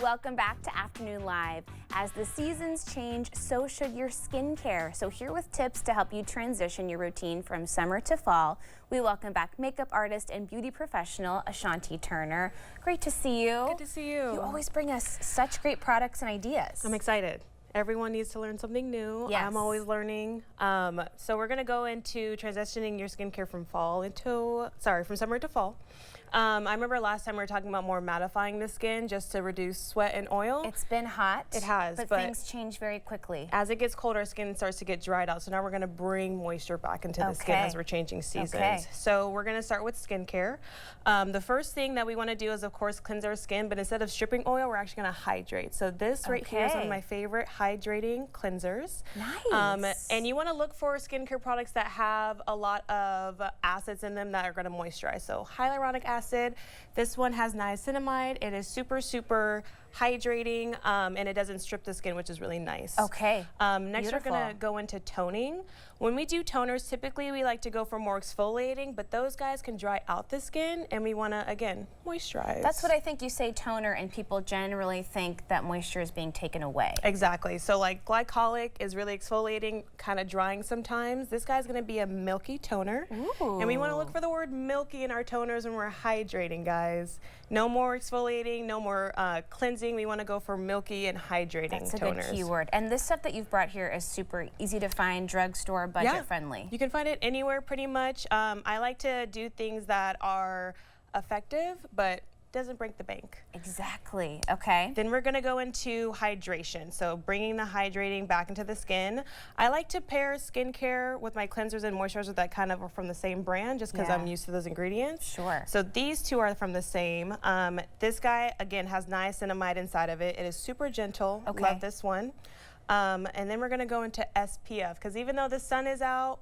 Welcome back to Afternoon Live. As the seasons change, so should your skincare. So here with tips to help you transition your routine from summer to fall, we welcome back makeup artist and beauty professional Ashonti Turner. Great to see you. Good to see you. You always bring us such great products and ideas. I'm excited. Everyone needs to learn something new. Yes. I'm always learning. So we're gonna go into transitioning your skincare from from summer to fall. I remember last time we were talking about more mattifying the skin just to reduce sweat and oil. It's been hot. It has, but things change very quickly. As it gets colder, our skin starts to get dried out. So now we're gonna bring moisture back into the skin as we're changing seasons. Okay. So we're gonna start with skincare. The first thing that we wanna do is, of course, cleanse our skin, but instead of stripping oil, we're actually gonna hydrate. So this right here is one of my favorite hydrating cleansers. Nice. And you wanna look for skincare products that have a lot of acids in them that are gonna moisturize. So hyaluronic acid. This one has niacinamide. It is super, super hydrating, and it doesn't strip the skin, which is really nice. Okay. Next, we're gonna go into toning. When we do toners, typically we like to go for more exfoliating, but those guys can dry out the skin, and we wanna, again, moisturize. That's what I think. You say toner, and people generally think that moisture is being taken away. Exactly. So like glycolic is really exfoliating, kind of drying sometimes. This guy's gonna be a milky toner. Ooh. And we wanna look for the word milky in our toners when we're hydrating, guys. No more exfoliating, no more cleansing. We wanna go for milky and hydrating That's a toners. good keyword. And this stuff that you've brought here is super easy to find, drugstore, budget friendly. You can find it anywhere pretty much. I like to do things that are effective, but doesn't break the bank. Exactly. Okay. Then we're gonna go into hydration. So bringing the hydrating back into the skin. I like to pair skincare with my cleansers and moisturizers that kind of are from the same brand, just because I'm used to those ingredients. Sure. So these two are from the same. This guy, again, has niacinamide inside of it. It is super gentle. Okay. Love this one. And then we're gonna go into SPF, because even though the sun is out,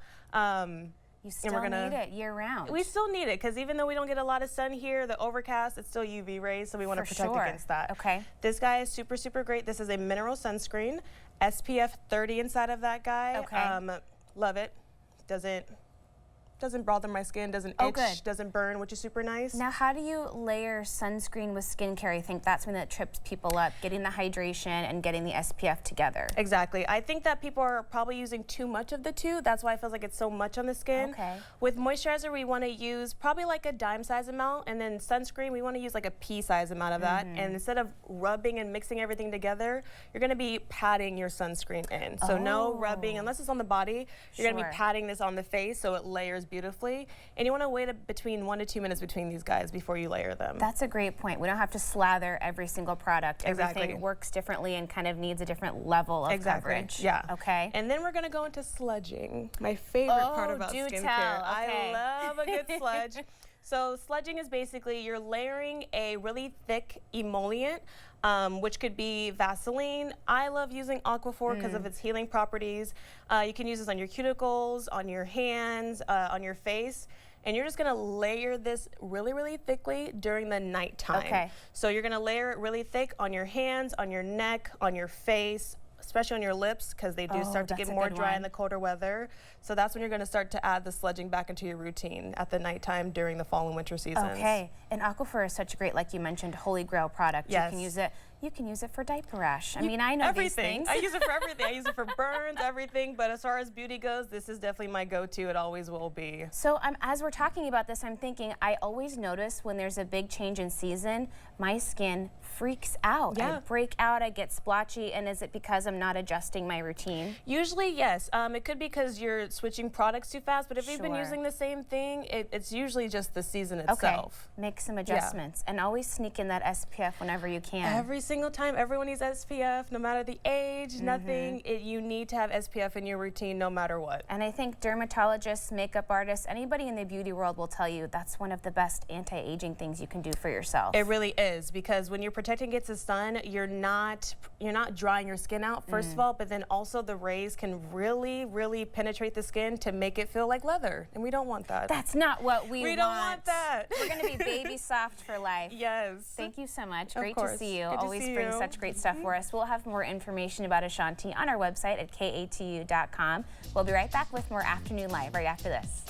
you still need it year round. we still need it, because even though we don't get a lot of sun here, the overcast, it's still UV rays, so we want to protect against that. Okay. This guy is super, super great. This is a mineral sunscreen, SPF 30 inside of that guy. Okay. Love it. Doesn't bother my skin, doesn't itch, doesn't burn, which is super nice. Now, how do you layer sunscreen with skincare? I think that's something that trips people up, getting the hydration and getting the SPF together. Exactly. I think that people are probably using too much of the two. That's why it feels like it's so much on the skin. Okay. With moisturizer, we want to use probably like a dime size amount, and then sunscreen, we want to use like a pea size amount of that. And instead of rubbing and mixing everything together, you're going to be patting your sunscreen in. So no rubbing, unless it's on the body. You're going to be patting this on the face so it layers beautifully, and you want to wait between 1 to 2 minutes between these guys before you layer them. That's a great point. We don't have to slather every single product. Exactly. Everything works differently and kind of needs a different level of coverage. Yeah. Okay. And then we're going to go into sludging, my favorite part about skincare. Okay. I love a good sludge. So sludging is basically you're layering a really thick emollient, which could be Vaseline. I love using Aquaphor because of its healing properties. You can use this on your cuticles, on your hands, on your face. And you're just gonna layer this really, really thickly during the nighttime. Okay. So you're gonna layer it really thick on your hands, on your neck, on your face, especially on your lips, because they do start to get more dry in the colder weather. So that's when you're going to start to add the sludging back into your routine at the nighttime during the fall and winter seasons. Okay, and Aquaphor is such a great, like you mentioned, holy grail product. Yes. You can use it for diaper rash. I mean, I know these things. I use it for everything. I use it for burns, everything. But as far as beauty goes, this is definitely my go-to. It always will be. So as we're talking about this, I'm thinking I always notice when there's a big change in season, my skin freaks out. Yeah. I break out, I get splotchy, and is it because I'm not adjusting my routine? Usually, yes. It could be because you're switching products too fast, but if you've been using the same thing, it's usually just the season itself. Okay, make some adjustments, and always sneak in that SPF whenever you can. Every single time, everyone needs SPF, no matter the age, nothing. You need to have SPF in your routine no matter what. And I think dermatologists, makeup artists, anybody in the beauty world will tell you that's one of the best anti-aging things you can do for yourself. It really is, because when you're protecting against the sun, you're not drying your skin out, first of all, but then also the rays can really, really penetrate the skin to make it feel like leather, and we don't want that. That's not what we want. We don't want that. We're going to be baby soft for life. Yes. Thank you so much. Of Great course. to see you. Good to Always see bring you. such great stuff for us. We'll have more information about Ashonti on our website at katu.com. We'll be right back with more Afternoon Live right after this.